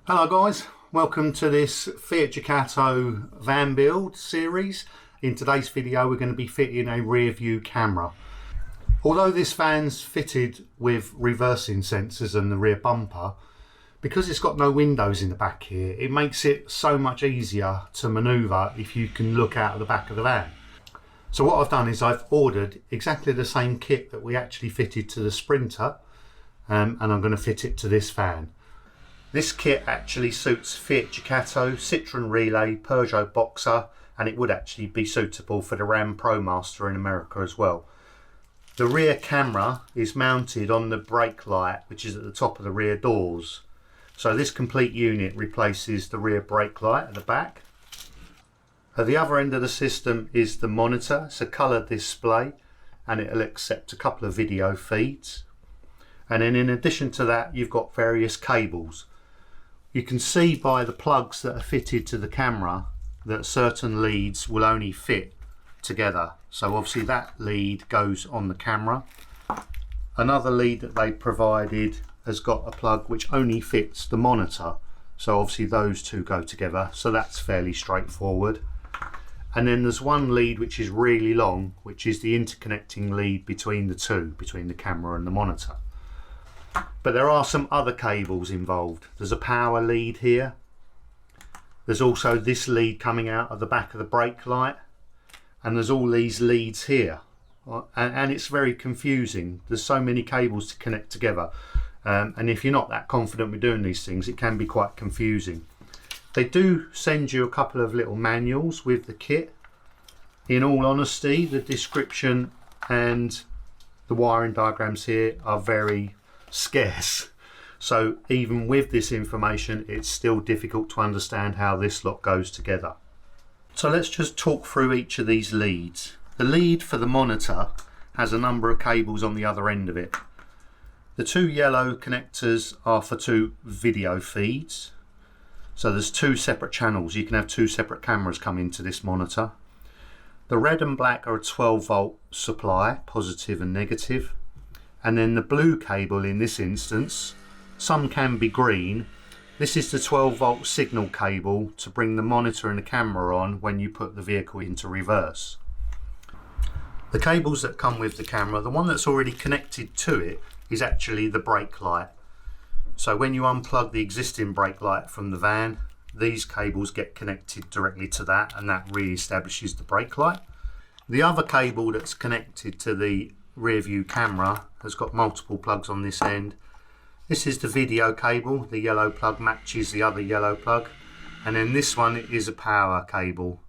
Hello guys, welcome to this Fiat Ducato van build series. In today's video we're going to be fitting a rear view camera. Although this van's fitted with reversing sensors and the rear bumper, because it's got no windows in the back here, it makes it so much easier to manoeuvre if you can look out of the back of the van. So what I've done is I've ordered exactly the same kit that we actually fitted to the Sprinter, and I'm going to fit it to this van. This kit actually suits Fiat Ducato, Citroen Relay, Peugeot Boxer, and it would actually be suitable for the Ram ProMaster in America as well. The rear camera is mounted on the brake light, which is at the top of the rear doors. So this complete unit replaces the rear brake light at the back. At the other end of the system is the monitor. It's a colour display and it'll accept a couple of video feeds. And then in addition to that, you've got various cables. You can see by the plugs that are fitted to the camera that certain leads will only fit together. So obviously that lead goes on the camera. Another lead that they provided has got a plug which only fits the monitor. So obviously those two go together. So that's fairly straightforward. And then there's one lead which is really long, which is the interconnecting lead between the two, between the camera and the monitor. But there are some other cables involved. There's a power lead here. There's also this lead coming out of the back of the brake light. And there's all these leads here. And it's very confusing. There's so many cables to connect together. And if you're not that confident with doing these things, it can be quite confusing. They do send you a couple of little manuals with the kit. In all honesty, the description and the wiring diagrams here are very scarce, so even with this information it's still difficult to understand how this lot goes together. So let's just talk through each of these leads. The lead for the monitor has a number of cables on the other end of it. The two yellow connectors are for two video feeds, so there's two separate channels. You can have two separate cameras come into this monitor. The red and black are a 12 volt supply, positive and negative. And then the blue cable in this instance, some can be green. This is the 12 volt signal cable to bring the monitor and the camera on when you put the vehicle into reverse. The cables that come with the camera, the one that's already connected to it is actually the brake light. So when you unplug the existing brake light from the van, these cables get connected directly to that, and that re-establishes the brake light. The other cable that's connected to the rear view camera has got multiple plugs on this end. This is the video cable. The yellow plug matches the other yellow plug, and then this one is a power cable,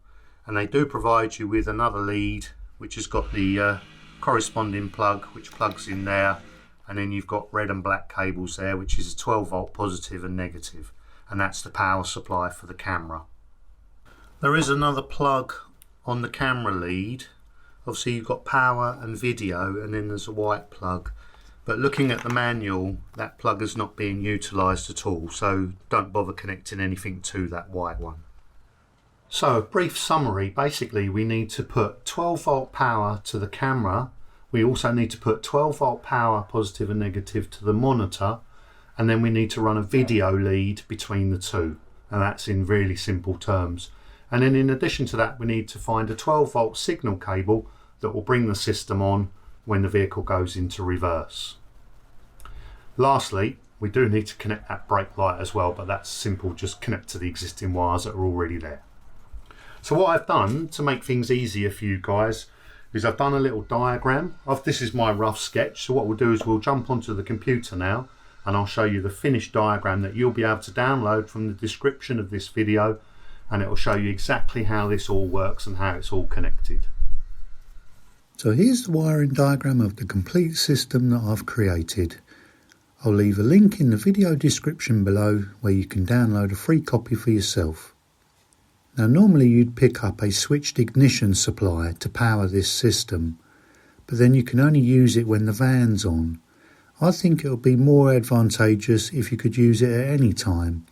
and they do provide you with another lead which has got the corresponding plug which plugs in there, and then you've got red and black cables there, which is a 12 volt positive and negative, and that's the power supply for the camera. There is another plug on the camera lead. Obviously you've got power and video, and then there's a white plug, but looking at the manual that plug is not being utilised at all, so don't bother connecting anything to that white one. So a brief summary, basically we need to put 12 volt power to the camera. We also need to put 12 volt power positive and negative to the monitor, and then we need to run a video lead between the two, and that's in really simple terms. And then in addition to that we need to find a 12 volt signal cable that will bring the system on when the vehicle goes into reverse. Lastly, we do need to connect that brake light as well, but that's simple, just connect to the existing wires that are already there. So what I've done to make things easier for you guys is I've done a little diagram this is my rough sketch. So what we'll do is we'll jump onto the computer now and I'll show you the finished diagram that you'll be able to download from the description of this video, and it will show you exactly how this all works and how it's all connected. So here's the wiring diagram of the complete system that I've created. I'll leave a link in the video description below where you can download a free copy for yourself. Now normally you'd pick up a switched ignition supply to power this system, but then you can only use it when the van's on. I think it would be more advantageous if you could use it at any time.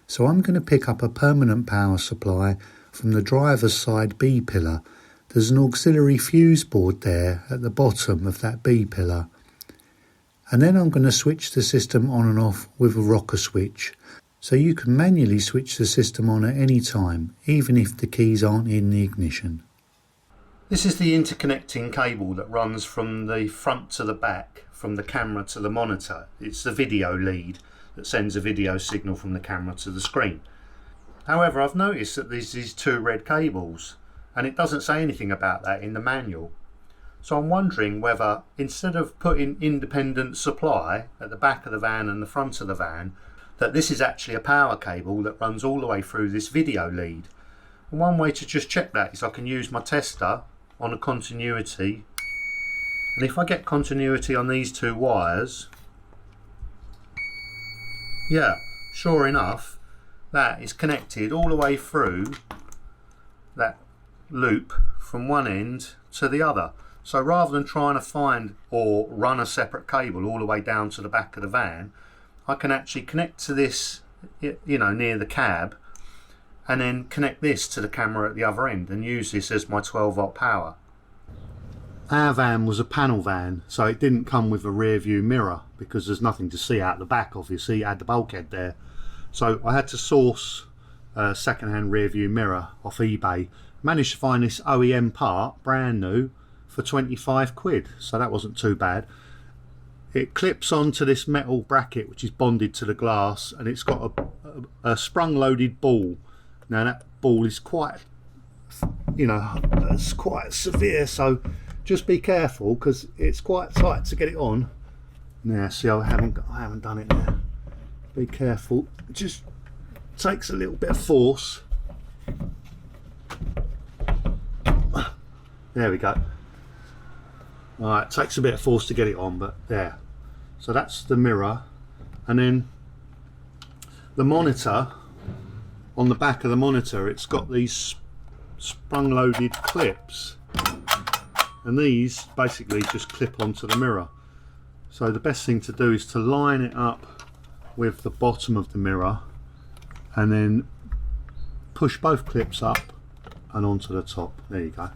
So I'm going to pick up a permanent power supply from the driver's side B pillar. There's an auxiliary fuse board there at the bottom of that B pillar. And then I'm going to switch the system on and off with a rocker switch. so you can manually switch the system on at any time, even if the keys aren't in the ignition. This is the interconnecting cable that runs from the front to the back, from the camera to the monitor. It's the video lead that sends a video signal from the camera to the screen. However, I've noticed that there's these two red cables, and it doesn't say anything about that in the manual. So I'm wondering whether, instead of putting independent supply at the back of the van and the front of the van, that this is actually a power cable that runs all the way through this video lead. And one way to just check that is I can use my tester on a continuity, and if I get continuity on these two wires, yeah, sure enough, that is connected all the way through that loop from one end to the other. So rather than trying to find or run a separate cable all the way down to the back of the van, I can actually connect to this, you know, near the cab, and then connect this to the camera at the other end and use this as my 12-volt power. Our van was a panel van, so it didn't come with a rear view mirror because there's nothing to see out the back. Obviously it had the bulkhead there, so I had to source a second-hand rear view mirror off eBay. Managed to find this OEM part, brand new, for 25 quid, so that wasn't too bad. It clips onto this metal bracket which is bonded to the glass, and it's got a sprung loaded ball. Now that ball is quite, you know, it's quite severe, so just be careful because it's quite tight to get it on. Now see, I haven't done it now. Be careful, it just takes a little bit of force. There we go. Alright, takes a bit of force to get it on, but there. So that's the mirror, and then the monitor, on the back of the monitor it's got these sprung loaded clips, and these basically just clip onto the mirror. So the best thing to do is to line it up with the bottom of the mirror and then push both clips up and onto the top. There you go.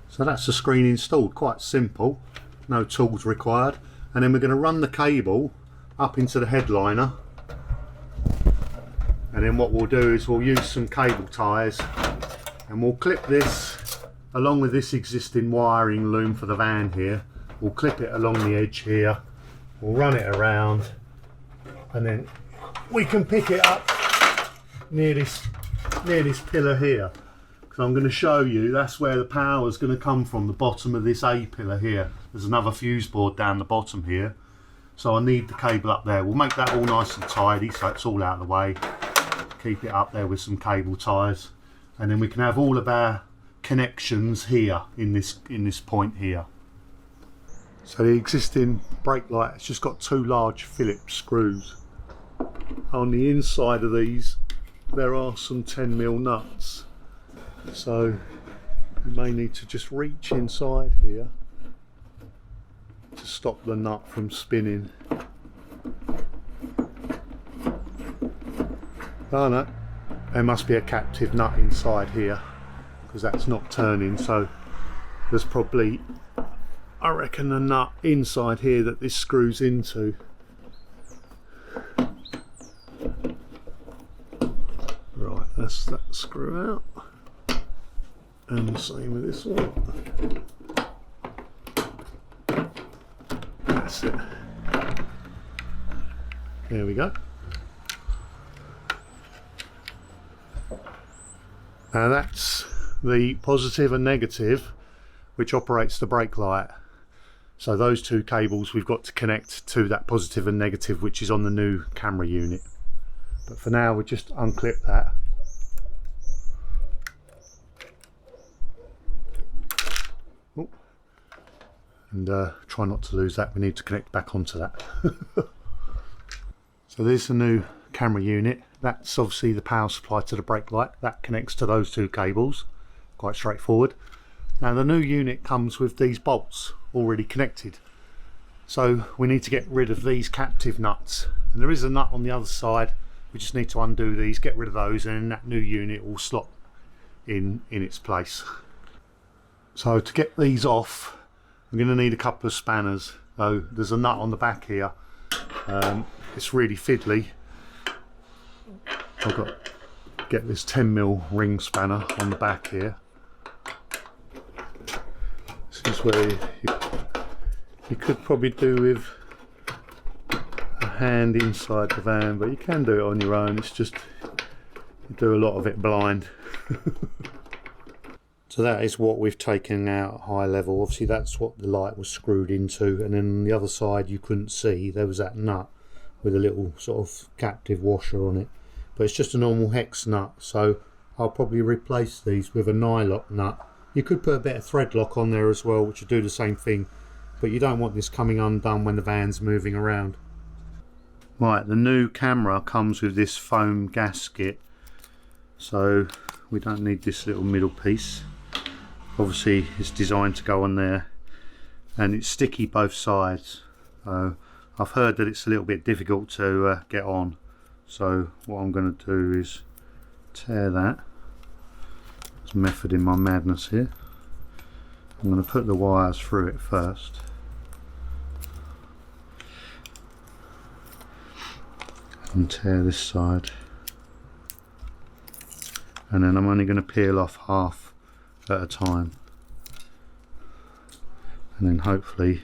So that's the screen installed, quite simple, no tools required. And then we're going to run the cable up into the headliner, and then what we'll do is we'll use some cable ties and we'll clip this along with this existing wiring loom for the van here. We'll clip it along the edge here, we'll run it around, and then we can pick it up near this pillar here. So I'm going to show you that's where the power is going to come from, the bottom of this A pillar here. There's another fuse board down the bottom here, so I need the cable up there. We'll make that all nice and tidy so it's all out of the way. Keep it up there with some cable ties, and then we can have all of our connections here in this point here. So the existing brake light has just got two large Phillips screws. On the inside of these there are some 10mm nuts. So you may need to just reach inside here to stop the nut from spinning. Oh no, there must be a captive nut inside here because that's not turning, so there's probably, I reckon, a nut inside here that this screws into. Right, that's that screw out. And the same with this one. That's it. There we go. Now that's the positive and negative which operates the brake light. So those two cables we've got to connect to that positive and negative which is on the new camera unit. But for now we'll just unclip that. And try not to lose that, we need to connect back onto that. So there's the new camera unit. That's obviously the power supply to the brake light. That connects to those two cables, quite straightforward. Now the new unit comes with these bolts already connected. So we need to get rid of these captive nuts. And there is a nut on the other side, we just need to undo these, get rid of those, and then that new unit will slot in its place. So to get these off, I'm going to need a couple of spanners. So there's a nut on the back here. It's really fiddly. I've got to get this 10mm ring spanner on the back here. This is where you could probably do with a hand inside the van, but you can do it on your own. It's just you do a lot of it blind. So that is what we've taken out at high level. Obviously that's what the light was screwed into, and then on the other side you couldn't see, there was that nut with a little sort of captive washer on it. But it's just a normal hex nut, so I'll probably replace these with a nylock nut. You could put a bit of thread lock on there as well, which would do the same thing, but you don't want this coming undone when the van's moving around. Right, the new camera comes with this foam gasket, so we don't need this little middle piece. Obviously it's designed to go on there, and it's sticky both sides. I've heard that it's a little bit difficult to get on, so what I'm going to do is tear that. There's method in my madness here. I'm going to put the wires through it first. And tear this side. And then I'm only going to peel off half at a time, and then hopefully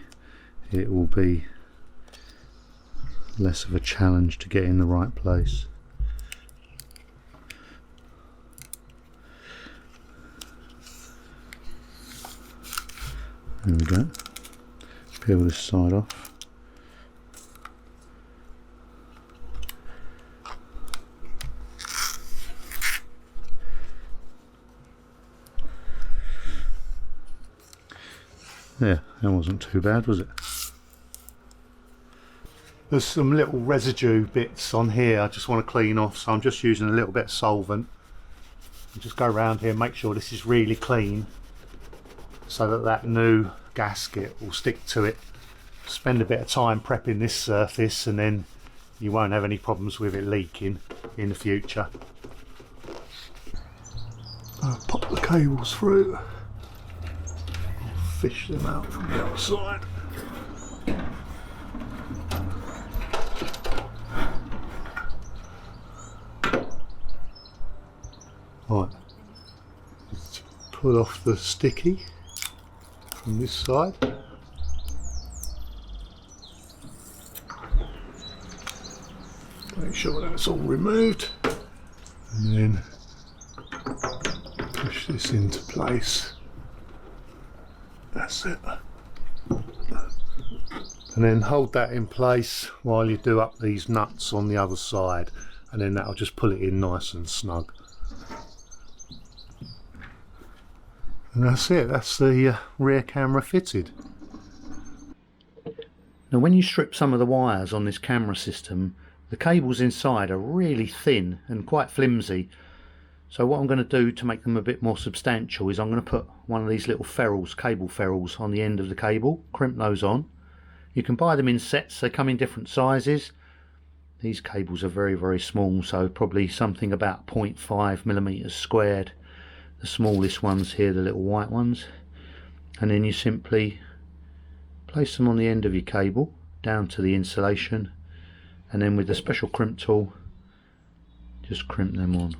it will be less of a challenge to get in the right place. There we go. Peel this side off. Yeah, that wasn't too bad, was it? There's some little residue bits on here I just want to clean off, so I'm just using a little bit of solvent. And just go around here and make sure this is really clean, so that that new gasket will stick to it. Spend a bit of time prepping this surface, and then you won't have any problems with it leaking in the future. I'll pop the cables through. Fish them out from the outside. Right, just pull off the sticky from this side. Make sure that's all removed, and then push this into place. That's it. And then hold that in place while you do up these nuts on the other side, and then that'll just pull it in nice and snug. And that's it, that's the rear camera fitted. Now when you strip some of the wires on this camera system, the cables inside are really thin and quite flimsy. So what I'm going to do to make them a bit more substantial is I'm going to put one of these little ferrules, cable ferrules, on the end of the cable, crimp those on. You can buy them in sets, they come in different sizes. These cables are very, very small, so probably something about 0.5mm squared. The smallest ones here, the little white ones. And then you simply place them on the end of your cable, down to the insulation, and then with the special crimp tool, just crimp them on.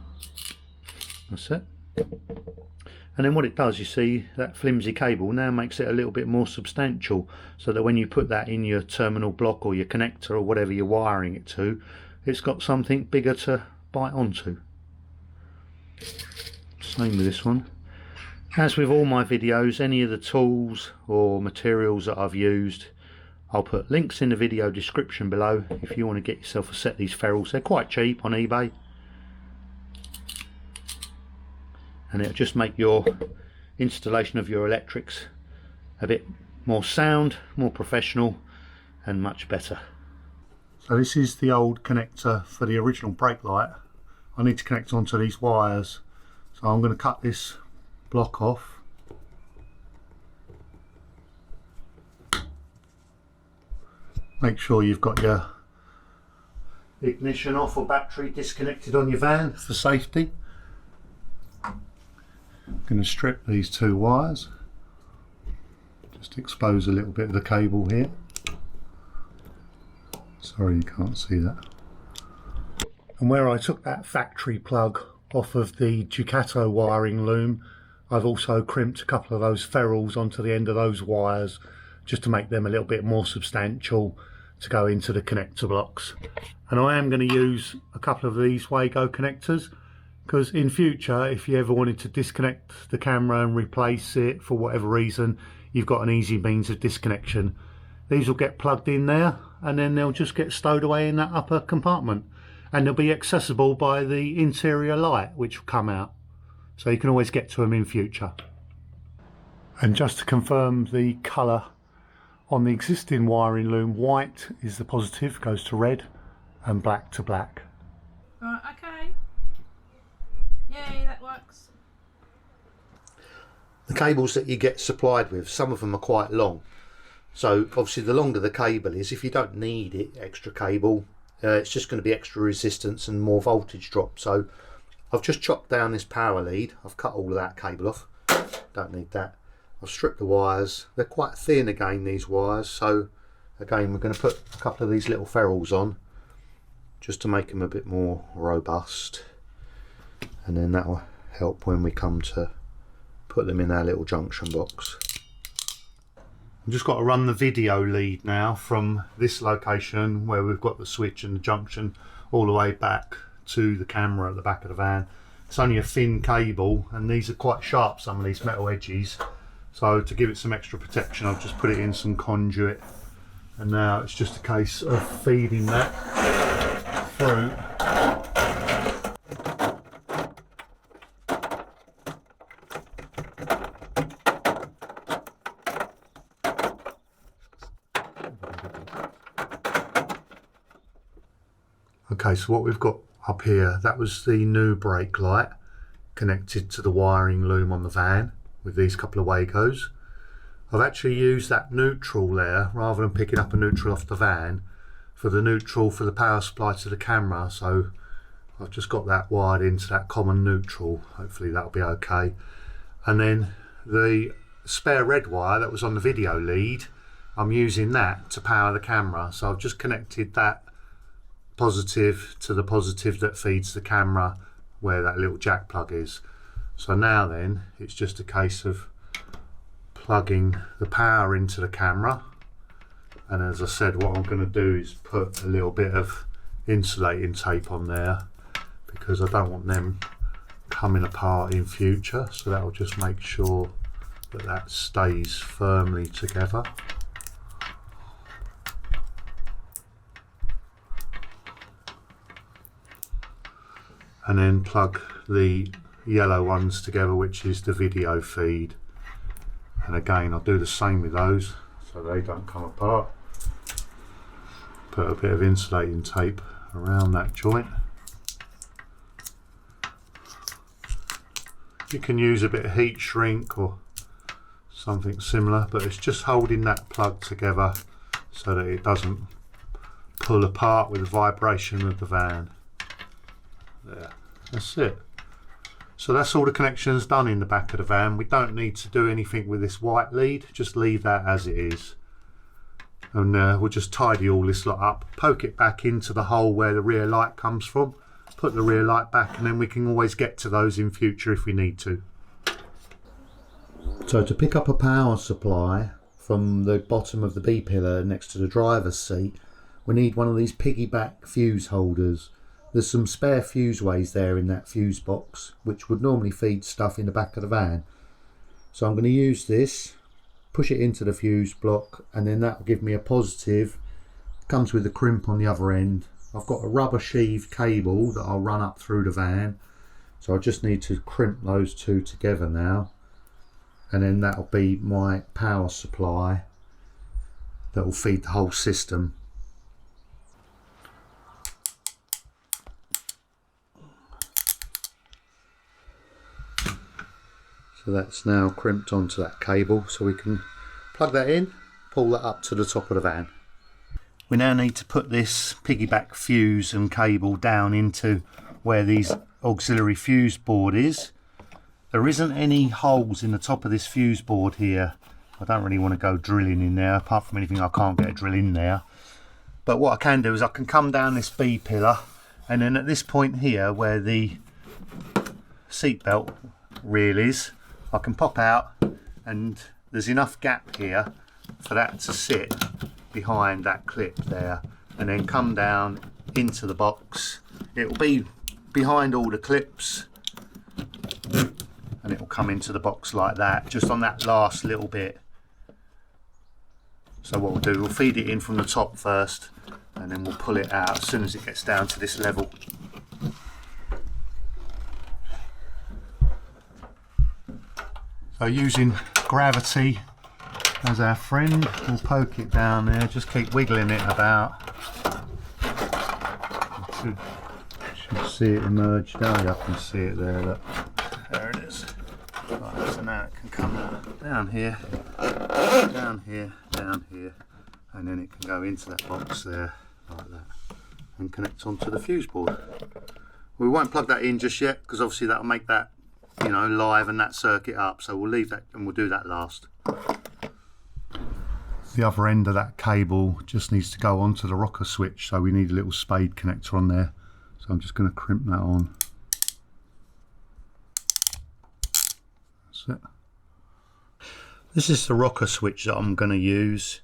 That's it. And then what it does, you see, that flimsy cable now makes it a little bit more substantial, so that when you put that in your terminal block or your connector or whatever you're wiring it to, it's got something bigger to bite onto. Same with this one. As with all my videos, any of the tools or materials that I've used, I'll put links in the video description below if you want to get yourself a set of these ferrules. They're quite cheap on eBay. And it'll just make your installation of your electrics a bit more sound, more professional, and much better. So this is the old connector for the original brake light. I need to connect onto these wires, so I'm going to cut this block off. Make sure you've got your ignition off or battery disconnected on your van for safety. I'm going to strip these two wires, just expose a little bit of the cable here. Sorry you can't see that. And where I took that factory plug off of the Ducato wiring loom, I've also crimped a couple of those ferrules onto the end of those wires just to make them a little bit more substantial to go into the connector blocks. And I am going to use a couple of these Virgoe connectors, because in future, if you ever wanted to disconnect the camera and replace it for whatever reason, you've got an easy means of disconnection. These will get plugged in there and then they'll just get stowed away in that upper compartment, and they'll be accessible by the interior light which will come out, so you can always get to them in future. And just to confirm the colour on the existing wiring loom, white is the positive, goes to red, and black to black. Right, okay. Yay, that works. The cables that you get supplied with, some of them are quite long. So obviously the longer the cable is, if you don't need it, extra cable, it's just going to be extra resistance and more voltage drop. So I've just chopped down this power lead. I've cut all of that cable off. Don't need that. I've stripped the wires. They're quite thin again, these wires. So again, we're going to put a couple of these little ferrules on just to make them a bit more robust. And then that will help when we come to put them in our little junction box. I've just got to run the video lead now from this location where we've got the switch and the junction all the way back to the camera at the back of the van. It's only a thin cable and these are quite sharp, some of these metal edges. So to give it some extra protection, I've just put it in some conduit. And now it's just a case of feeding that through. Okay, so what we've got up here, that was the new brake light connected to the wiring loom on the van with these couple of Virgoes. I've actually used that neutral there, rather than picking up a neutral off the van, for the neutral for the power supply to the camera. So I've just got that wired into that common neutral. Hopefully that'll be okay. And then the spare red wire that was on the video lead, I'm using that to power the camera. So I've just connected that positive to the positive that feeds the camera where that little jack plug is. So now then it's just a case of plugging the power into the camera, and as I said, what I'm going to do is put a little bit of insulating tape on there because I don't want them coming apart in future, so that will just make sure that that stays firmly together. And then plug the yellow ones together, which is the video feed. And again, I'll do the same with those so they don't come apart. Put a bit of insulating tape around that joint. You can use a bit of heat shrink or something similar, but it's just holding that plug together so that it doesn't pull apart with the vibration of the van. There, that's it. So that's all the connections done in the back of the van. We don't need to do anything with this white lead, just leave that as it is. And we'll just tidy all this lot up, poke it back into the hole where the rear light comes from, put the rear light back, and then we can always get to those in future if we need to. So to pick up a power supply from the bottom of the B-pillar next to the driver's seat, we need one of these piggyback fuse holders. There's some spare fuseways there in that fuse box, which would normally feed stuff in the back of the van. So I'm going to use this, push it into the fuse block, and then that will give me a positive. Comes with a crimp on the other end. I've got a rubber sheave cable that I'll run up through the van. So I just need to crimp those two together now. And then that'll be my power supply that will feed the whole system. So that's now crimped onto that cable, so we can plug that in, pull that up to the top of the van. We now need to put this piggyback fuse and cable down into where these auxiliary fuse board is. There isn't any holes in the top of this fuse board here. I don't really want to go drilling in there, apart from anything I can't get a drill in there. But what I can do is I can come down this B pillar And then at this point here where the seatbelt reel is, I can pop out, and there's enough gap here for that to sit behind that clip there, and then come down into the box. It will be behind all the clips, and it will come into the box like that, just on that last little bit. So what we'll do, we'll feed it in from the top first, and then we'll pull it out as soon as it gets down to this level. So using gravity as our friend, we'll poke it down there, just keep wiggling it about. You should see it emerge. Down, you can see it there, look. There it is. Right, so now it can come down here, down here, down here, and then it can go into that box there, like that, and connect onto the fuse board. We won't plug that in just yet, because obviously that'll make that, you know, live and that circuit up, so we'll leave that and we'll do that last. The other end of that cable just needs to go onto the rocker switch, so we need a little spade connector on there. So I'm just going to crimp that on. That's it. This is the rocker switch that I'm going to use.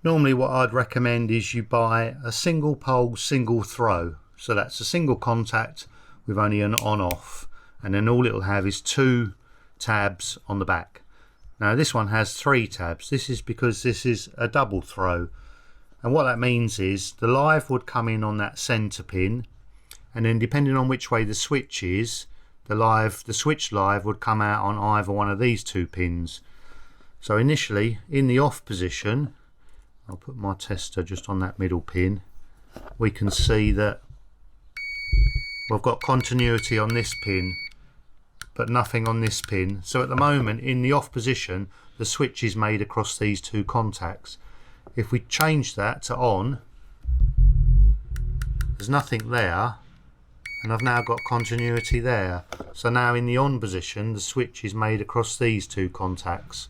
Normally what I'd recommend is you buy a single pole, single throw. So that's a single contact with only an on-off. And then all it'll have is 2 tabs on the back. Now this one has 3 tabs. This is because this is a double throw. And what that means is the live would come in on that center pin, and then depending on which way the switch is, the switch live would come out on either one of these 2 pins. So initially in the off position, I'll put my tester just on that middle pin, we can see that we've got continuity on this pin but nothing on this pin. So at the moment in the off position the switch is made across these 2 contacts. If we change that to on, there's nothing there, and I've now got continuity there. So now in the on position the switch is made across these 2 contacts.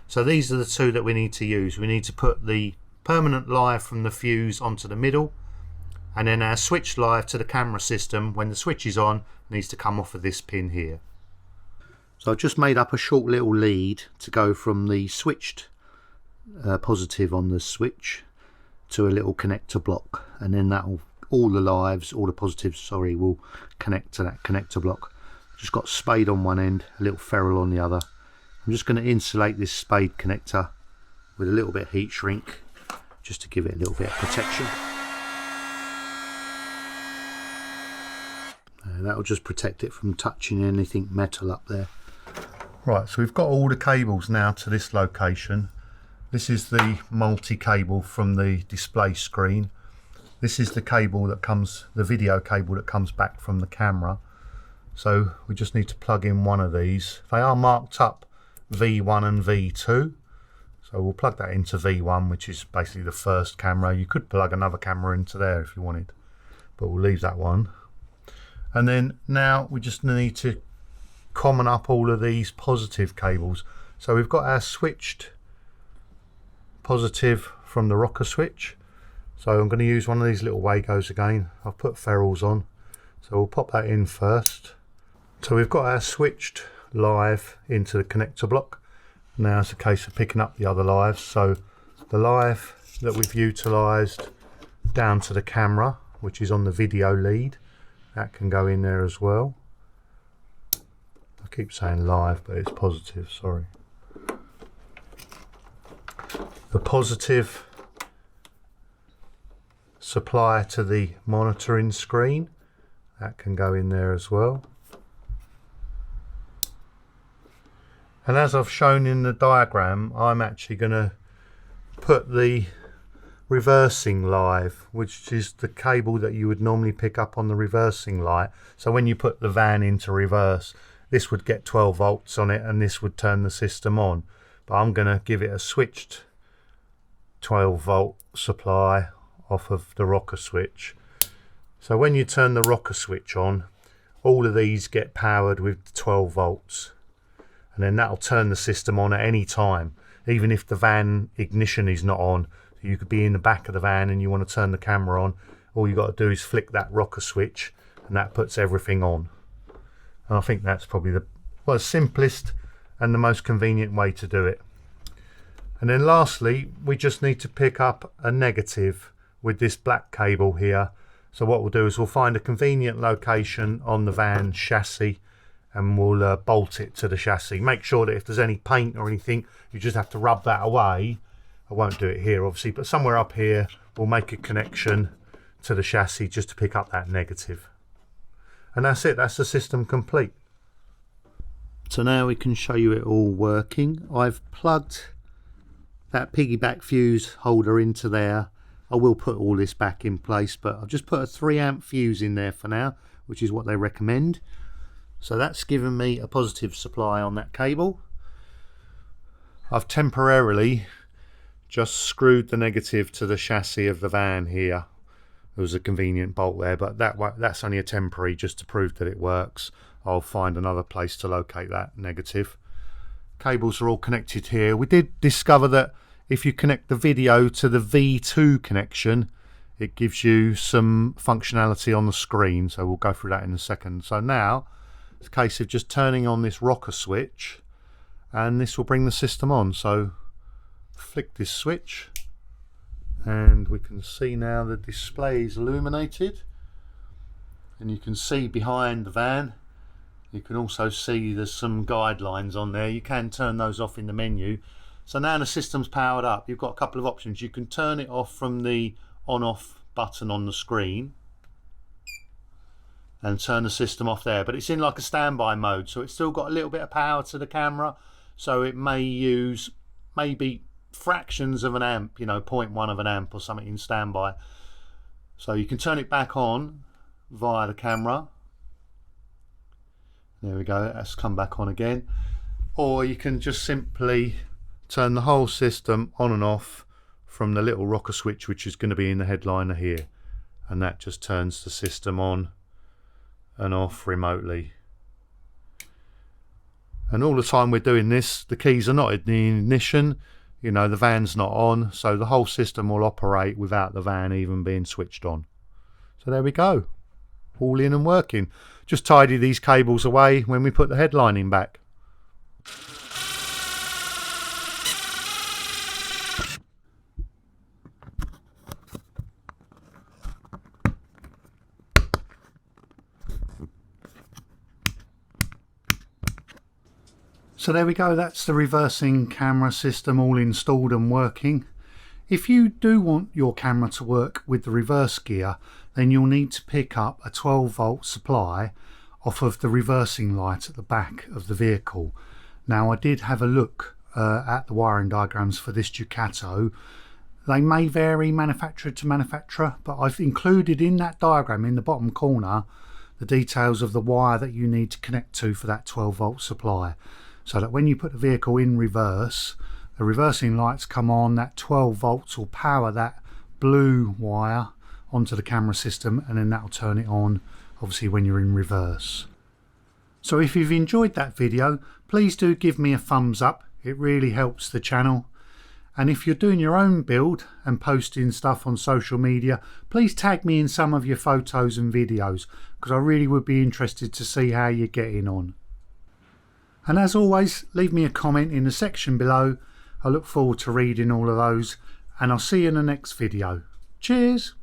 So these are the 2 that we need to use. We need to put the permanent live from the fuse onto the middle, and then our switch live to the camera system, when the switch is on, needs to come off of this pin here. So I've just made up a short little lead to go from the switched positive on the switch to a little connector block, and then that'll, all the positives, sorry, will connect to that connector block. Just got spade on one end, a little ferrule on the other. I'm just going to insulate this spade connector with a little bit of heat shrink, just to give it a little bit of protection. That'll just protect it from touching anything metal up there. Right, so we've got all the cables now to this location. This is the multi-cable from the display screen. This is the cable that comes, the video cable that comes back from the camera. So we just need to plug in one of these. They are marked up V1 and V2. So we'll plug that into V1, which is basically the first camera. You could plug another camera into there if you wanted, but we'll leave that one. And then now we just need to common up all of these positive cables. So we've got our switched positive from the rocker switch. So I'm going to use one of these little Virgoes again. I've put ferrules on, so we'll pop that in first. So we've got our switched live into the connector block. Now it's a case of picking up the other lives. So the live that we've utilised down to the camera, which is on the video lead, that can go in there as well. I keep saying live, but it's positive, sorry. The positive supply to the monitoring screen, that can go in there as well. And as I've shown in the diagram, I'm actually going to put the reversing live, which is the cable that you would normally pick up on the reversing light. So when you put the van into reverse, this would get 12 volts on it and this would turn the system on. But I'm going to give it a switched 12 volt supply off of the rocker switch. So when you turn the rocker switch on, all of these get powered with 12 volts. And then that'll turn the system on at any time, even if the van ignition is not on. You could be in the back of the van and you want to turn the camera on. all you got to do is flick that rocker switch and that puts everything on. And I think that's probably the simplest and the most convenient way to do it. And then lastly, we just need to pick up a negative with this black cable here. So what we'll do is we'll find a convenient location on the van chassis and we'll bolt it to the chassis. Make sure that if there's any paint or anything, you just have to rub that away. I won't do it here obviously, but somewhere up here we'll make a connection to the chassis just to pick up that negative. And that's it, that's the system complete. So now we can show you it all working. I've plugged that piggyback fuse holder into there. I will put all this back in place, but I've just put a 3 amp fuse in there for now, which is what they recommend. So that's given me a positive supply on that cable. I've temporarily just screwed the negative to the chassis of the van here. There was a convenient bolt there, but that's only a temporary, just to prove that it works. I'll find another place to locate that negative. Cables are all connected here. We did discover that if you connect the video to the V2 connection, it gives you some functionality on the screen, so we'll go through that in a second. So now it's a case of just turning on this rocker switch and this will bring the system on. So flick this switch and we can see now the display is illuminated, and you can see behind the van. You can also see there's some guidelines on there. You can turn those off in the menu. So now the system's powered up. You've got a couple of options. You can turn it off from the on-off button on the screen and turn the system off there, but it's in like a standby mode, so it's still got a little bit of power to the camera, so it may use maybe fractions of an amp, you know, 0.1 of an amp or something in standby. So you can turn it back on via the camera. There we go, that's come back on again. Or you can just simply turn the whole system on and off from the little rocker switch, which is going to be in the headliner here, and that just turns the system on and off remotely. And all the time we're doing this, the keys are not in the ignition, you know, the van's not on, so the whole system will operate without the van even being switched on. So there we go, all in and working. Just tidy these cables away when we put the headlining back. So there we go, that's the reversing camera system all installed and working. If you do want your camera to work with the reverse gear, then you'll need to pick up a 12-volt supply off of the reversing light at the back of the vehicle. Now I did have a look at the wiring diagrams for this Ducato. They may vary manufacturer to manufacturer, but I've included in that diagram in the bottom corner the details of the wire that you need to connect to for that 12-volt supply, so that when you put the vehicle in reverse, the reversing lights come on, that 12 volts will power that blue wire onto the camera system, and then that'll turn it on obviously when you're in reverse. So if you've enjoyed that video, please do give me a thumbs up, it really helps the channel. And if you're doing your own build and posting stuff on social media, please tag me in some of your photos and videos, because I really would be interested to see how you're getting on. And as always, leave me a comment in the section below. I look forward to reading all of those, and I'll see you in the next video. Cheers!